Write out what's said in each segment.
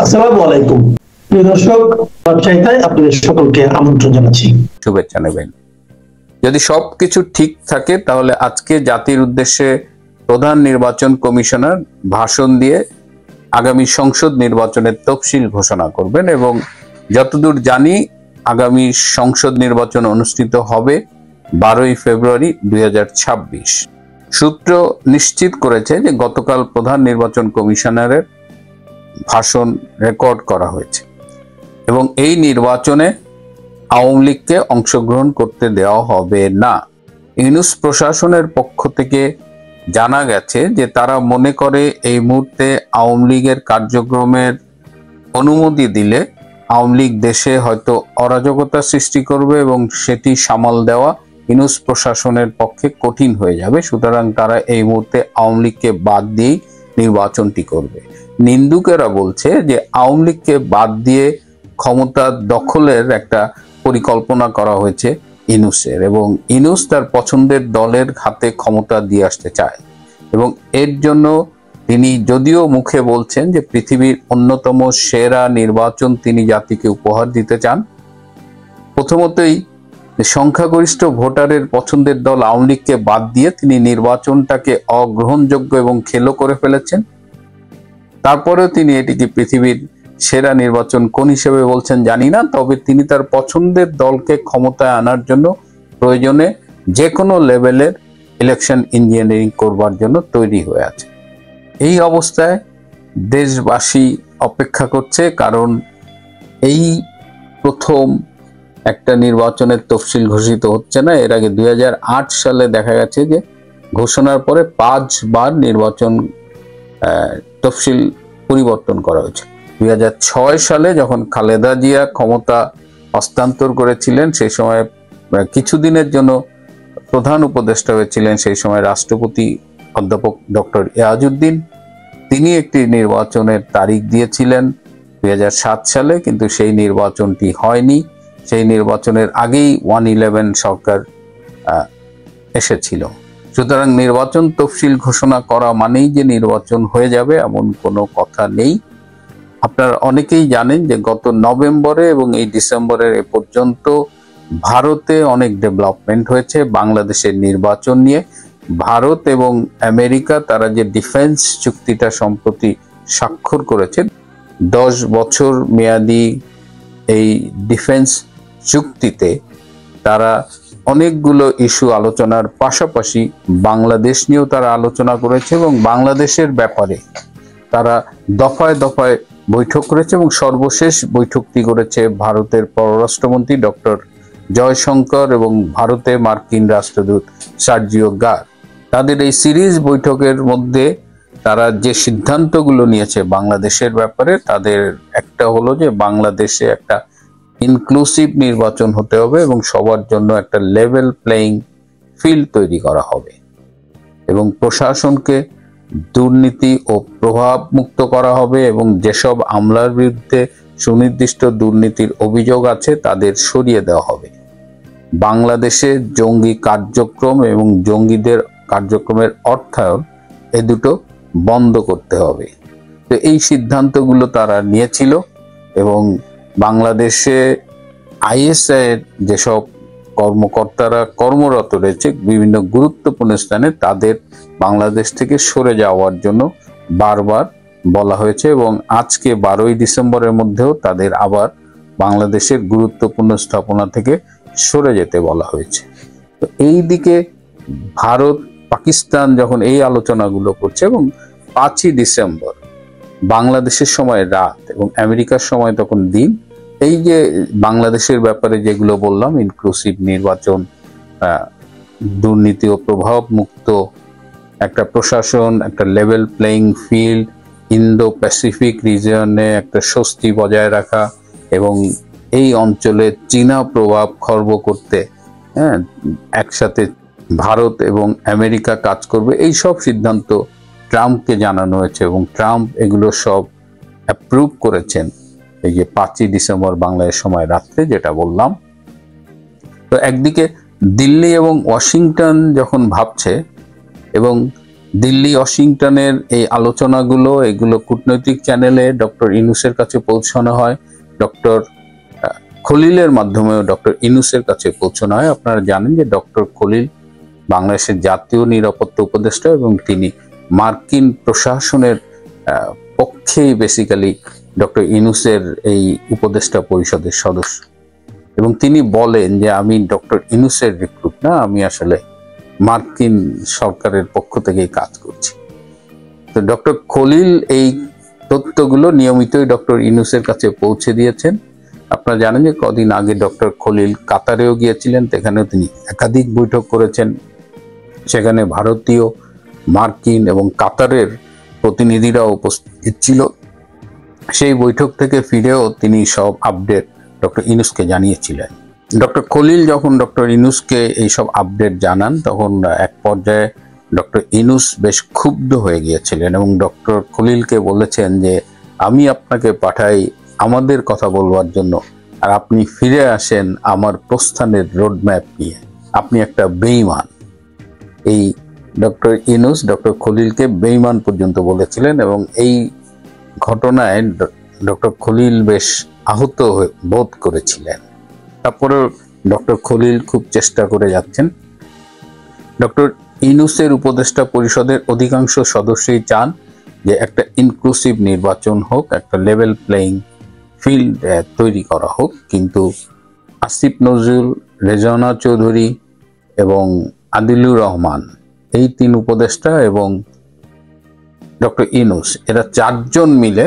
আসসালামু আলাইকুম প্রিয় দর্শক, চাইতায় আপনাদের সকলকে আমন্ত্রণ জানাচ্ছি, শুভেচ্ছা নেবেন। যদি সবকিছু ঠিক থাকে তাহলে আজকে জাতির উদ্দেশ্যে প্রধান নির্বাচন কমিশনার ভাষণ দিয়ে আগামী সংসদ নির্বাচনের তফসিল ঘোষণা করবেন এবং যতদূর জানি আগামী সংসদ নির্বাচন অনুষ্ঠিত হবে 12ই ফেব্রুয়ারি 2026। সূত্র নিশ্চিত করেছে যে গতকাল প্রধান নির্বাচন কমিশনারের ভাষণ রেকর্ড করা হয়েছে এবং এই নির্বাচনে আওয়ামী লীগকে অংশগ্রহণ করতে দেওয়া হবে না। ইউনূস প্রশাসনের পক্ষ থেকে জানা গেছে যে তারা মনে করে এই মুহূর্তে আওয়ামী লীগের কার্যক্রমের অনুমতি দিলে আওয়ামী লীগ দেশে হয়তো অরাজকতা সৃষ্টি করবে এবং সেটি সামাল দেওয়া ইউনূস প্রশাসনের পক্ষে কঠিন হয়ে যাবে। সুতরাং তারা এই মুহূর্তে আওয়ামী লীগকে বাদ দিয়েই নির্বাচনটি করবে। নিন্দুকেরা বলছে যে আওয়ামী লীগকে বাদ দিয়ে ক্ষমতা দখলের একটা পরিকল্পনা করা হয়েছে ইউনূসের এবং ইউনূস তার পছন্দের দলের হাতে ক্ষমতা দিয়ে আসতে চায় এবং এর জন্য তিনি যদিও মুখে বলছেন যে পৃথিবীর অন্যতম সেরা নির্বাচন তিনি জাতিকে উপহার দিতে চান, প্রথমতই সংখ্যাগরিষ্ঠ ভোটারের পছন্দের দল আওয়ামী লীগকে বাদ দিয়ে তিনি নির্বাচনটাকে অগ্রহণযোগ্য এবং খেলো করে ফেলেছেন। তারপরেও তিনি এটিকে পৃথিবীর সেরা নির্বাচন কোন হিসেবে বলছেন জানি না, তবে তিনি তার পছন্দের দলকে ক্ষমতায় আনার জন্য প্রয়োজনে যে কোনো লেভেলের ইলেকশন ইঞ্জিনিয়ারিং করবার জন্য তৈরি হয়ে আছে। এই অবস্থায় দেশবাসী অপেক্ষা করছে, কারণ এই প্রথম একটা নির্বাচনের তফসিল ঘোষিত হচ্ছে না। এর আগে 2008 সালে দেখা গেছে যে ঘোষণার পরে 5 বার নির্বাচন তফসিল পরিবর্তন করা হয়েছে। 2006 সালে যখন খালেদা জিয়া ক্ষমতা হস্তান্তর করেছিলেন, সেই সময় কিছুদিনের জন্য প্রধান উপদেষ্টা হয়েছিলেন সেই সময় রাষ্ট্রপতি অধ্যাপক ডক্টর ইয়াজউদ্দিন। তিনি একটি নির্বাচনের তারিখ দিয়েছিলেন 2007 সালে, কিন্তু সেই নির্বাচনটি হয়নি। সেই নির্বাচনের আগেই 111 সরকার এসেছিল। সুতরাং নির্বাচন তফসিল ঘোষণা করা মানেই যে নির্বাচন হয়ে যাবে এমন কোনো কথা নেই। আপনারা অনেকেই জানেন যে গত নভেম্বরে এবং এই ডিসেম্বরের এ পর্যন্ত ভারতে অনেক ডেভেলপমেন্ট হয়েছে বাংলাদেশের নির্বাচন নিয়ে। ভারত এবং আমেরিকা তারা যে ডিফেন্স চুক্তিটা সম্প্রতি স্বাক্ষর করেছে, 10 বছর মেয়াদি এই ডিফেন্স চুক্তিতে তারা অনেকগুলো ইস্যু আলোচনার পাশাপাশি বাংলাদেশ নিয়েও তারা আলোচনা করেছে এবং বাংলাদেশের ব্যাপারে তারা দফায় দফায় বৈঠক করেছে এবং সর্বশেষ বৈঠকটি করেছে ভারতের পররাষ্ট্রমন্ত্রী ডক্টর জয়শঙ্কর এবং ভারতে মার্কিন রাষ্ট্রদূত সার্জিও গার। তাদের এই সিরিজ বৈঠকের মধ্যে তারা যে সিদ্ধান্তগুলো নিয়েছে বাংলাদেশের ব্যাপারে, তাদের একটা হলো যে বাংলাদেশে একটা ইনক্লুসিভ নির্বাচন হতে হবে এবং সবার জন্য একটা লেভেল প্লেইং ফিল্ড তৈরি করা হবে এবং প্রশাসনকে দুর্নীতি ও প্রভাব মুক্ত করা হবে এবং যেসব আমলার বিরুদ্ধে সুনির্দিষ্ট দুর্নীতির অভিযোগ আছে তাদের সরিয়ে দেওয়া হবে। বাংলাদেশে জঙ্গি কার্যক্রম এবং জঙ্গিদের কার্যক্রমের অর্থায়ন এ দুটো বন্ধ করতে হবে। তো এই সিদ্ধান্তগুলো তারা নিয়েছিল এবং বাংলাদেশে আইএসআই এর যেসব কর্মকর্তারা কর্মরত রয়েছে বিভিন্ন গুরুত্বপূর্ণ স্থানে, তাদের বাংলাদেশ থেকে সরে যাওয়ার জন্য বারবার বলা হয়েছে এবং আজকে 12ই ডিসেম্বরের মধ্যেও তাদের আবার বাংলাদেশের গুরুত্বপূর্ণ স্থাপনা থেকে সরে যেতে বলা হয়েছে। তো এই দিকে ভারত পাকিস্তান যখন এই আলোচনাগুলো করছে এবং 5ই ডিসেম্বর বাংলাদেশের সময় রাত এবং আমেরিকার সময় তখন দিন, এই যে বাংলাদেশের ব্যাপারে যেগুলো বললাম, ইনক্লুসিভ নির্বাচন, দুর্নীতি ও প্রভাব মুক্ত একটা প্রশাসন, একটা level playing field, Indo Pacific রিজিয়নে একটা স্বস্তি বজায় রাখা এবং এই অঞ্চলে চীনা প্রভাব খর্ব করতে একসাথে ভারত এবং আমেরিকা কাজ করবে, এই সব সিদ্ধান্ত ট্রাম্পকে জানানো হয়েছে এবং ট্রাম্প এগুলো সব অ্যাপ্রুভ করেছেন এই যে 5ই ডিসেম্বর বাংলাদেশ সময় রাত্রে যেটা বললাম। তো একদিকে দিল্লি এবং ওয়াশিংটন যখন ভাবছে এবং দিল্লি ওয়াশিংটনের এই আলোচনাগুলো এগুলো কূটনৈতিক চ্যানেলে ডক্টর ইউনূসের কাছে পৌঁছানো হয়, ডক্টর খলিলের মাধ্যমেও ডক্টর ইউনূসের কাছে পৌঁছানো হয়। আপনারা জানেন যে ডক্টর খলিল বাংলাদেশের জাতীয় নিরাপত্তা উপদেষ্টা এবং তিনি মার্কিন প্রশাসনের পক্ষেই বেসিক্যালি ডক্টর ইউনূসের এই উপদেষ্টা পরিষদের সদস্য, এবং তিনি বলেন যে আমি ডক্টর ইউনূসের রিক্রুট না, আমি আসলে মার্কিন সরকারের পক্ষ থেকেই কাজ করছি। তো ডক্টর খলিল এই তথ্যগুলো নিয়মিতই ডক্টর ইউনূসের কাছে পৌঁছে দিয়েছেন। আপনারা জানেন যে কদিন আগে ডক্টর খলিল কাতারেও গিয়েছিলেন, সেখানেও তিনি একাধিক বৈঠক করেছেন। সেখানে ভারতীয়, মার্কিন এবং কাতারের প্রতিনিধিরা উপস্থিত ছিল। সেই বৈঠক থেকে ফিরেও তিনি সব আপডেট ডক্টর ইউনূসকে জানিয়েছিলেন। ডক্টর খলিল যখন ডক্টর ইউনূসকে এইসব আপডেট জানান, তখন এক পর্যায়ে ডক্টর ইউনূস বেশ ক্ষুব্ধ হয়ে গিয়েছিলেন এবং ডক্টর খলিলকে বলেছেন যে আমি আপনাকে পাঠাই আমাদের কথা বলবার জন্য, আর আপনি ফিরে আসেন আমার প্রস্থানের রোডম্যাপ নিয়ে, আপনি একটা বেঈমান। এই ডক্টর ইউনূস ডক্টর খলিলকে বেঈমান পর্যন্ত বলেছিলেন এবং এই ঘটনায় ডক্টর খলিল বেশ আহত বোধ করেছিলেন। তারপরে ডক্টর খলিল খুব চেষ্টা করে যাচ্ছেন। ডক্টর ইউনূসের উপদেষ্টা পরিষদের অধিকাংশ সদস্যই চান যে একটা ইনক্লুসিভ নির্বাচন হোক, একটা লেভেল প্লেইং ফিল্ড তৈরি করা হোক, কিন্তু আসিফ নজরুল, রেজওয়ানা চৌধুরী এবং আদিলুর রহমান, এই তিন উপদেষ্টা এবং ডক্টর ইউনূস, এরা চারজন মিলে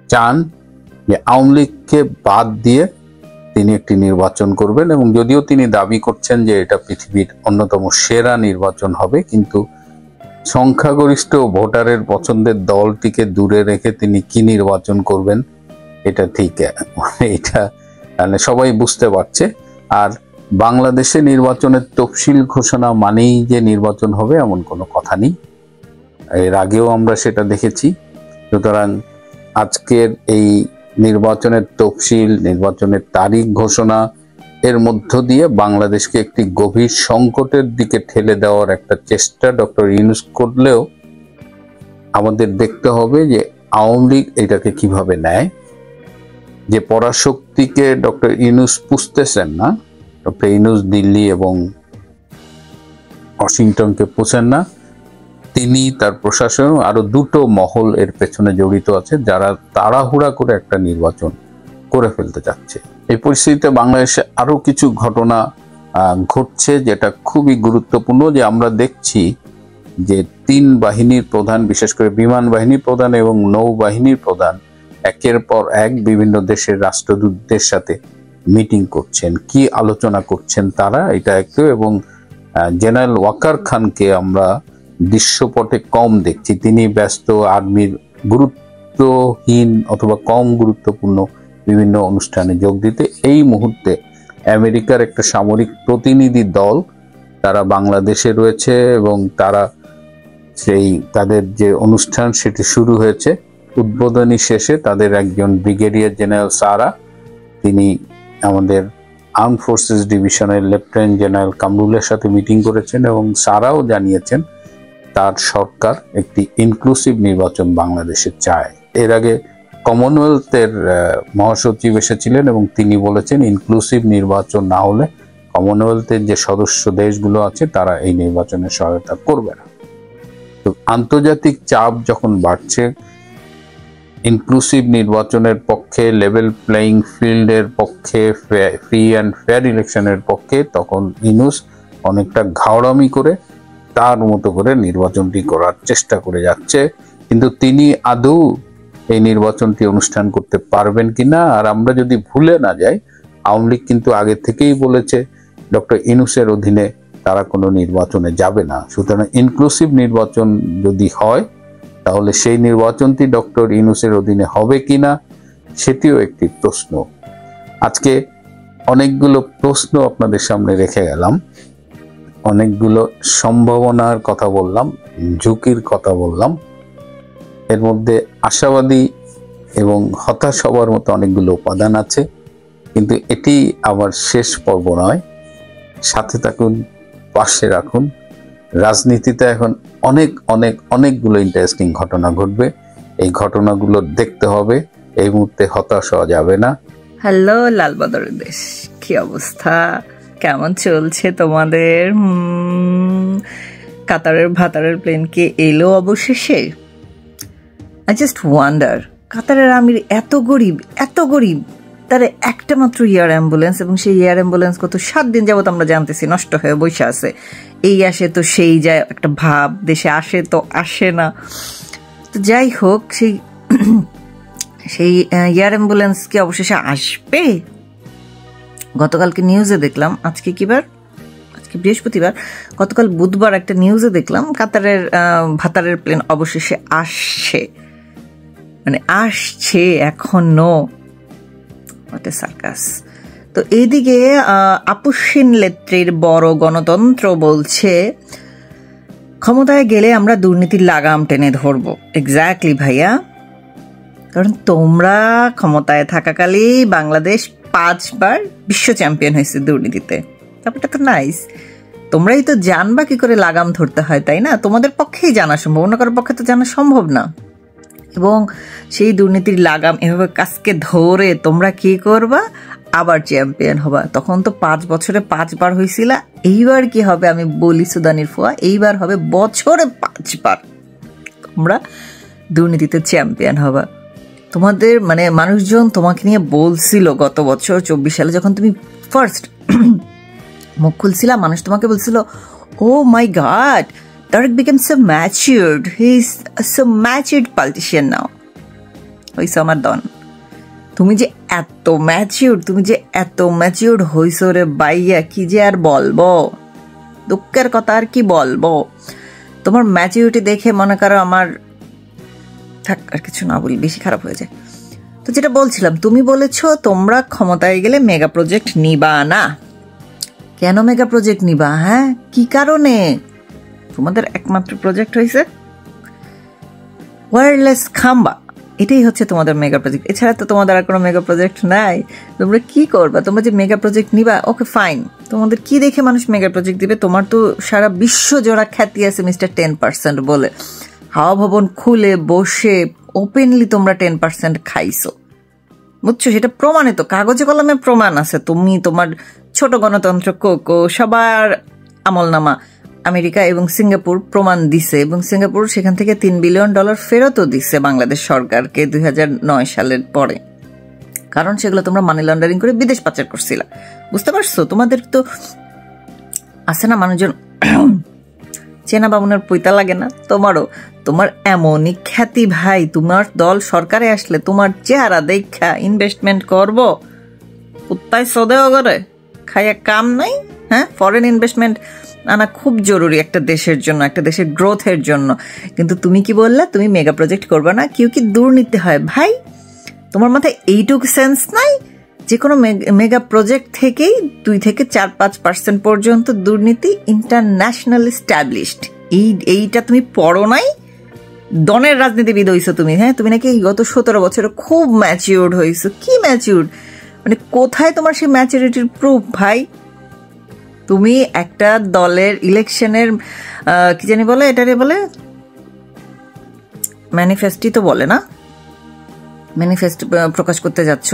চান যে আওয়ামী লীগকে বাদ দিয়ে তিনি একটি নির্বাচন করবেন। এবং যদিও তিনি দাবি করছেন যে এটা পৃথিবীর অন্যতম সেরা নির্বাচন হবে, কিন্তু সংখ্যাগরিষ্ঠ ভোটারের পছন্দের দলটিকে দূরে রেখে তিনি কি নির্বাচন করবেন এটা ঠিক এটা সবাই বুঝতে পারছে। আর বাংলাদেশে নির্বাচনের তফসিল ঘোষণা মানেই যে নির্বাচন হবে এমন কোনো কথা নেই, এর আগেও আমরা সেটা দেখেছি। সুতরাং আজকের এই নির্বাচনের তফসিল, নির্বাচনের তারিখ ঘোষণা, এর মধ্য দিয়ে বাংলাদেশকে একটি গভীর সংকটের দিকে ঠেলে দেওয়ার একটা চেষ্টা ডক্টর ইউনূস করলেও আমাদের দেখতে হবে যে আওয়ামী লীগ এটাকে কিভাবে নেয়। যে পরাশক্তিকে ডক্টর ইউনূস পুষতেছেন না, ডক্টর ইউনূস দিল্লি এবং ওয়াশিংটনকে পুষেন না, তিনি তার প্রশাসন আরো দুটো মহল এর পেছনে জড়িত আছে, যারা তাড়াহুড়া করে একটা নির্বাচন করে ফেলতে চাচ্ছে। এই পরিস্থিতিতে বাংলাদেশে আরো কিছু ঘটনা ঘটছে যেটা খুবই গুরুত্বপূর্ণ, যে আমরা দেখছি যে তিন বাহিনীর প্রধান, বিশেষ করে বিমান বাহিনীর প্রধান এবং নৌবাহিনীর প্রধান একের পর এক বিভিন্ন দেশের রাষ্ট্রদূতদের সাথে মিটিং করছেন। কি আলোচনা করছেন তারা এটা একটু, এবং জেনারেল ওয়াকার খানকে আমরা দৃশ্যপটে কম দেখছি। তিনি ব্যস্ত আর্মির গুরুত্বহীন অথবা কম গুরুত্বপূর্ণ বিভিন্ন অনুষ্ঠানে যোগ দিতে। এই মুহূর্তে আমেরিকার একটা সামরিক প্রতিনিধি দল তারা বাংলাদেশে রয়েছে এবং তারা সেই তাদের যে অনুষ্ঠান সেটি শুরু হয়েছে। উদ্বোধনী শেষে তাদের একজন ব্রিগেডিয়ার জেনারেল সারা, তিনি আমাদের আর্ম ফোর্সেস ডিভিশনের লেফটেন্যান্ট জেনারেল কামরুলের সাথে মিটিং করেছেন এবং সারাও জানিয়েছেন তার সরকার একটি ইনক্লুসিভ নির্বাচন বাংলাদেশে চায়। এর আগে কমনওয়েলথের মহাসচিব এসেছিলেন এবং তিনি বলেছেন ইনক্লুসিভ নির্বাচন না হলে কমনওয়েলথের যে সদস্য দেশগুলো আছে তারা এই নির্বাচনে সহায়তা করবে না। তো আন্তর্জাতিক চাপ যখন বাড়ছে, ইনক্লুসিভ নির্বাচনের পক্ষে, লেভেল প্লেইং ফিল্ডের পক্ষে, ফ্রি অ্যান্ড ফেয়ার ইলেকশনের পক্ষে, তখন ইউনূস অনেকটা ঘাওড়ামি করে তার মতো করে নির্বাচনটি করার চেষ্টা করে যাচ্ছে। কিন্তু তিনি আদৌ এই নির্বাচনটি অনুষ্ঠান করতে পারবেন কিনা। আর আমরা যদি ভুলে না যাই, আওয়ামী লীগ কিন্তু আগে থেকেই বলেছে ডক্টর ইউনূসের অধীনে তারা কোনো নির্বাচনে যাবে না। সুতরাং ইনক্লুসিভ নির্বাচন যদি হয় তাহলে সেই নির্বাচনটি ডক্টর ইউনূসের অধীনে হবে কিনা সেটিও একটি প্রশ্ন। আজকে অনেকগুলো প্রশ্ন আপনাদের সামনে রেখে গেলাম, অনেকগুলো সম্ভাবনার কথা বললাম, ঝুঁকির কথা বললাম, এর মধ্যে আশাবাদী এবং হতাশ হবার মতো অনেকগুলো উপাদান আছে। কিন্তু এটি আমার শেষ পর্ব নয়, সাথে থাকুন, পাশে রাখুন, রাজনীতিতে এখন অনেকগুলো ইন্টারেস্টিং ঘটনা ঘটবে। এই ঘটনাগুলো দেখতে হবে, এই মুহূর্তে হতাশ হওয়া যাবে না। হ্যালো লালবদরের দেশ, কি অবস্থা, কেমন চলছে তোমাদের? কাতারের ভাতারের প্লেন কি এলো অবশেষে? আই জাস্ট ওয়ান্ডার, কাতারের আমির এত গরিব, তার একটা মাত্র এয়ার অ্যাম্বুলেন্স, এবং সেই এয়ার অ্যাম্বুলেন্স কত 7 দিন যাবত আমরা জানতেছি নষ্ট হয়ে বসে আছে। এই আসে তো সেই যায়, একটা ভাব, দেশে আসে তো আসে না। তো যাই হোক, সেই এয়ার অ্যাম্বুলেন্স কি অবশেষে আসবে? গতকালকে নিউজে দেখলাম, আজকে বৃহস্পতিবার, গতকাল বুধবার একটা নিউজে দেখলাম কাতারের ভাতারের প্লেন অবশেষে আসছে এখনো। সার্কাস। তো এইদিকে আপুসিন নেত্রীর বড় গণতন্ত্র বলছে ক্ষমতায় গেলে আমরা দুর্নীতির লাগাম টেনে ধরবো। এক্স্যাক্টলি ভাইয়া, কারণ তোমরা ক্ষমতায় থাকাকালেই বাংলাদেশ 5 বার বিশ্ব চ্যাম্পিয়ন হয়েছে দুর্নীতিতে। ব্যাপারটা তো নাইস। তোমরাই তো জানবা কি করে লাগাম ধরতে হয়, তাই না? তোমাদের পক্ষেই জানা সম্ভব, অন্য কারোর পক্ষে তো জানা সম্ভব না। এবং সেই দুর্নীতির লাগাম এভাবে কাজকে ধরে তোমরা কি করবা? আবার চ্যাম্পিয়ন হবা। তখন তো 5 বছরে 5 বার হয়েছিল, এইবার কি হবে আমি বলি সুদানির ফুয়া, এইবার হবে বছরে 5 বার তোমরা দুর্নীতিতে চ্যাম্পিয়ন হবা। তোমাদের মানুষজন তোমাকে নিয়ে বলছিল গত বছর 24 সালে যখন তুমি ফার্স্ট মুখ খুলছিলা, মানুষ তোমাকে বলছিল, ও মাই god, Tariq became so matured. He's a so matured politician now. হইছো আমার দন, তুমি যে এত ম্যাচিউরড হইছো রে বাইয়া, কি যে আর বলবো, দুঃখের কথা আর কি বলবো। তোমার ম্যাচিউরিটি দেখে মনে করো আমার থাক, আর কিছু না বলি, বেশি খারাপ হয়ে যায়। তো যেটা বলছিলাম, তুমি বলেছো তোমরা ক্ষমতায় গেলে মেগা প্রজেক্ট নিবা না। কেন মেগা প্রজেক্ট নিবা? হ্যাঁ, কি কারণে? তোমাদের একমাত্র প্রজেক্ট হয়েছে ওয়্যারলেস খাম্বা, এটাই হচ্ছে তোমাদের মেগা প্রজেক্ট। এছাড়া তো তোমাদের আর কোনো মেগা প্রজেক্ট নাই। তোমরা কি করবা? তোমরা যে মেগা প্রজেক্ট নিবা, ওকে ফাইন, তোমাদের কি দেখে মানুষ মেগা প্রজেক্ট দিবে? তোমার তো সারা বিশ্ব জোড়া খ্যাতি আছে মিস্টার 10% বলে। হাওয়া ভবন খুলে বসে ওপেনলি তোমরা 10% খাইছো, বুঝছো? সেটা প্রমাণিত, কাগজে কলমে প্রমাণ আছে। তুমি তোমার ছোট গণতন্ত্র কোকো সবার আমলনামা আমেরিকা এবং সিঙ্গাপুর প্রমাণ দিছে, এবং সিঙ্গাপুর সেখান থেকে $3 বিলিয়ন ফেরতও দিচ্ছে বাংলাদেশ সরকারকে 2009 সালের পরে, কারণ সেগুলো তোমরা মানি লন্ডারিং করে বিদেশ পাচার করছিলা। বুঝতে পারছো? তোমাদের তো আছে না মানুষজন, চেনা বামুনের পৈতা লাগে না। তোমার এমনই খ্যাতি ভাই, তোমার দল সরকারে আসলে তোমার চেহারা দেখা ইনভেস্টমেন্ট করবো, কুত্তায় সদেও করে খাইয়া কাম নাই। হ্যাঁ, ফরেন ইনভেস্টমেন্ট আনা খুব জরুরি একটা দেশের জন্য, একটা দেশের গ্রোথের জন্য। কিন্তু তুমি কি বললা? তুমি মেগা প্রজেক্ট করবে না, কেউ কি দুর্নীতি হয়? ভাই, তোমার মাথায় এইটুকু সেন্স নাই যে কোনো মেগা প্রজেক্ট থেকেই 2 থেকে 4-5% পর্যন্ত দুর্নীতি ইন্টারন্যাশনাল এস্টাবলিশড। এইটা তুমি পড়ো নাই? দনের রাজনীতিবিদ হইছো তুমি। হ্যাঁ, তুমি নাকি গত 17 বছরে খুব ম্যাচিউরড হইছো। কি ম্যাচিউরড? কোথায় তোমার সেই ম্যাচুরিটির প্রুফ ভাই? তুমি একটা দলের ইলেকশনের কি জানি বলে, এটারে বলে ম্যানিফেস্টি তো বলে না, ম্যানিফেস্ট প্রকাশ করতে যাচ্ছ,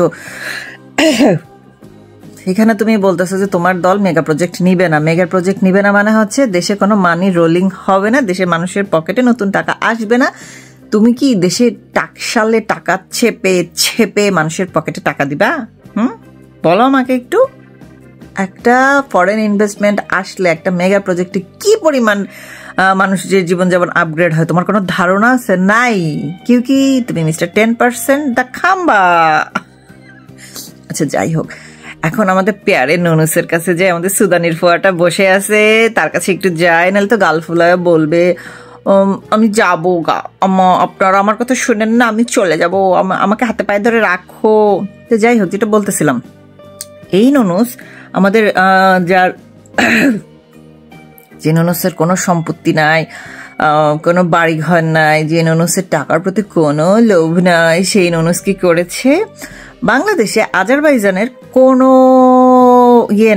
এখানে তুমি বলতেছো যে তোমার দল মেগা প্রজেক্ট নিবে না। মেগা প্রজেক্ট নিবে না মানে হচ্ছে দেশে কোনো মানি রোলিং হবে না, দেশের মানুষের পকেটে নতুন টাকা আসবে না। তুমি কি দেশে টাকশালে টাকা ছেপে মানুষের পকেটে টাকা দিবা? বলো আমাকে একটু। একটা ফরেন ইনভেস্টমেন্ট আসলে একটা মেগা প্রজেক্টে কি পরিমাণ মানুষের জীবনযাপন আপগ্রেড হয় তোমার কোনো ধারণা আছে? নাই। কি তুমি মিস্টার 10% দা খাম্বা। আচ্ছা, যাই হোক, এখন আমাদের পেয়ারে নুনুসের কাছে যে আমাদের সুদানির ফুয়াটা বসে আছে, তার কাছে একটু যাই, নাহলে তো গাল ফুলায় বলবে আমি যাবো গা, আপনারা আমার কথা শুনেন না, আমি চলে যাব, আমাকে হাতে পায়ে ধরে রাখো। তো যাই হোক, যেটা বলতেছিলাম, এই নুনুস আমাদের যার যে নুনুসের কোনো সম্পত্তি নাই, কোনো বাড়িঘর নাই, যে নুনুসের টাকার প্রতি কোনো লোভ নাই, সেই নুনুস কি করেছে? বাংলাদেশে আজারবাইজানের কোনো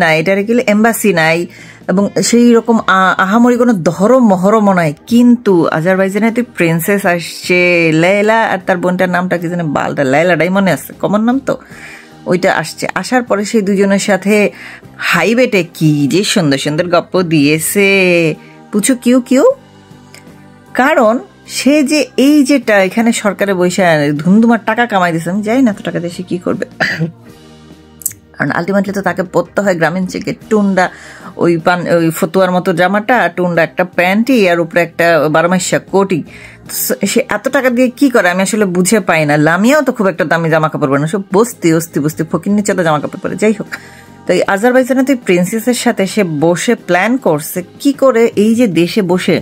নাই, এটার কি এম্বাসি নাই, এবং সেই রকম আহামরি কোনো ধরম মহরমও নাই, কিন্তু আজারবাইজানে তুই প্রিন্সেস আসছে লাইলা, আর তার বোনটার নামটা কি জানে বালটা, লাইলাটাই মনে আছে, কমন নাম তো, ওইটা আসছে। আসার পরে সেই দুজনের সাথে হাইওয়েতে কি যে সুন্দর সুন্দর গপ্প দিয়েছে, পুছো কিউ কিউ। কারণ সে যে এই যেটা এখানে সরকারে বসে ধুমধুমার টাকা কামাই দিয়েছে, আমি জানি না তো টাকা দিয়ে সে কি করবে, কারণ আলটিমেটলি তো তাকে পরতে হয় গ্রামীণ চেকে টুন্ডা ওই ফতুয়ার মতো জামাটা, টুন্ডা একটা প্যান্টি, আর উপরে একটা 12 মাসা কোটি। সে এত টাকা দিয়ে কি করে আমি আসলে বুঝে পাই না। লামিয়াও তো খুব একটা দামি জামা কাপড় পরে না, সব বস্তি ফকির নিচে তো জামা কাপড় পরে। যাই হোক, তো এই আজারবাইজানে তুই প্রিন্সেসের সাথে সে বসে প্ল্যান করছে কি করে এই যে দেশে বসে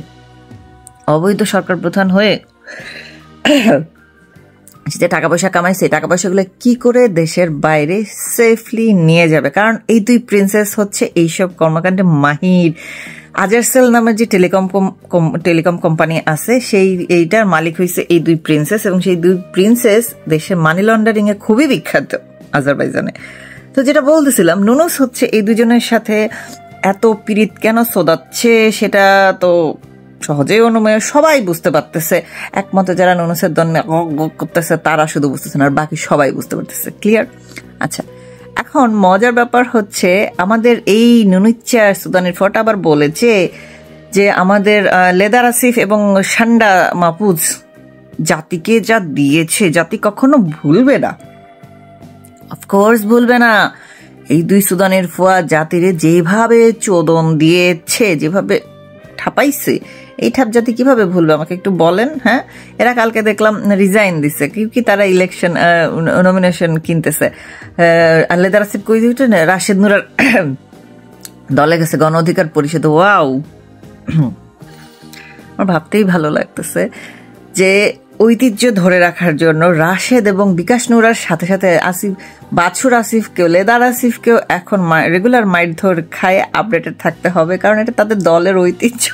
অবৈধ সরকার প্রধান হয়ে যে টাকা পয়সা কামাইছে, টাকা পয়সাগুলো কি করে দেশের বাইরে সেফলি নিয়ে যাবে। কারণ এই দুই প্রিন্সেস হচ্ছে এইসব কর্মকাণ্ডে মাহির। আজারসেল নামের যে টেলিকম কোম্পানি আছে এইটার মালিক হয়েছে এই দুই প্রিন্সেস, এবং সেই দুই প্রিন্সেস দেশের মানি লন্ডারিং এ খুবই বিখ্যাত আজারবাইজানে। তো যেটা বলতেছিলাম, নুনুস হচ্ছে এই দুজনের সাথে এত পীড়িত কেন সোদাচ্ছে সেটা তো সহজেই অনুমেয় সবাই বুঝতে পারতেছে। একমাত্র যারা নুনুসের দন্যে করতেছে তারা শুধু বুঝতেছে না, আর বাকি সবাই বুঝতে পারতেছে। ক্লিয়ার? আচ্ছা, এখন মজার ব্যাপার হচ্ছে আমাদের এই নুনুচ্চা সুদানের ফটো আবার বলেছে যে আমাদের লেদার আসিফ এবং সান্ডা মাহফুজ জাতিকে যা দিয়েছে জাতি কখনো ভুলবে না, অফকোর্স ভুলবে না। এই দুই সুদানের ফুয়া জাতিরে যেভাবে চোদন দিয়েছে, যেভাবে ঠাপাইছে, এই ঠাপ জাতি কিভাবে ভুলবে আমাকে একটু বলেন। হ্যাঁ, এরা কালকে দেখলাম রিজাইন দিছে, কি তারা ইলেকশন নমিনেশন কিনতেছে। লেদার আসিফ কই দিতে রাশেদ নুরার দলে গেছে গণ অধিকার পরিষদ। ওয়াও, আমার ভাবতেই ভালো লাগতেছে যে ঐতিহ্য ধরে রাখার জন্য রাশেদ এবং বিকাশ নুরার সাথে সাথে আসিফ, বাছুর আসিফকেও, লেদার আসিফকেও এখন রেগুলার মাইট ধর খায় আপডেটেড থাকতে হবে, কারণ এটা তাদের দলের ঐতিহ্য।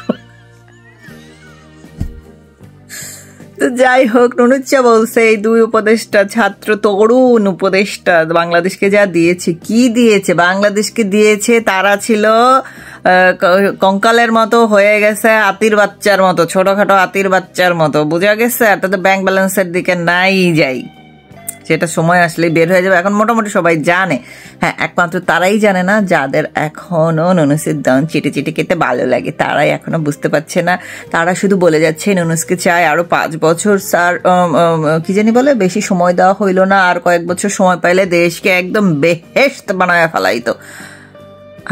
তো যাই হোক, নুনুচ্চা বলছে এই দুই উপদেষ্টা, ছাত্র তরুণ উপদেষ্টা বাংলাদেশকে যা দিয়েছে, কি দিয়েছে বাংলাদেশকে দিয়েছে, তারা ছিল কঙ্কালের মতো হয়ে গেছে, হাতির বাচ্চার মতো, ছোটখাটো হাতির বাচ্চার মতো, বোঝা গেছে। আর তাদের ব্যাংক ব্যালেন্সের দিকে নাই যাই, সেটা সময় আসলে বের হয়ে যাবে। এখন মোটামুটি সবাই জানে। হ্যাঁ, একমাত্র তারাই জানে না যাদের এখনো নুনুসের দান চিটে চিটে খেতে ভালো লাগে, তারাই এখনো বুঝতে পারছে না। তারা শুধু বলে যাচ্ছে নুনুসকে চায় আরো 5 বছর, স্যার কি জানি বলে, বেশি সময় দেওয়া হইল না, আর কয়েক বছর সময় পাইলে দেশকে একদম বেহেশত বানায় ফেলাইতো।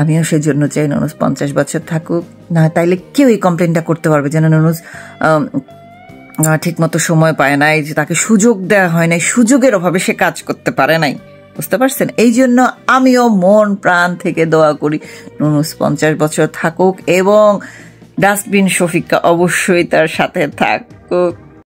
আমিও সেজন্য চাই নুনুস 50 বছর থাকুক, না তাইলে কেউ এই কমপ্লেনটা করতে পারবে যেন নুনুস ঠিক মতো সময় পায় নাই, যে তাকে সুযোগ দেওয়া হয় নাই, সুযোগের অভাবে সে কাজ করতে পারে নাই। বুঝতে পারছেন? এই জন্য আমিও মন প্রাণ থেকে দোয়া করি নুনুস 50 বছর থাকুক, এবং ডাস্টবিন শফিকা অবশ্যই তার সাথে থাকুক।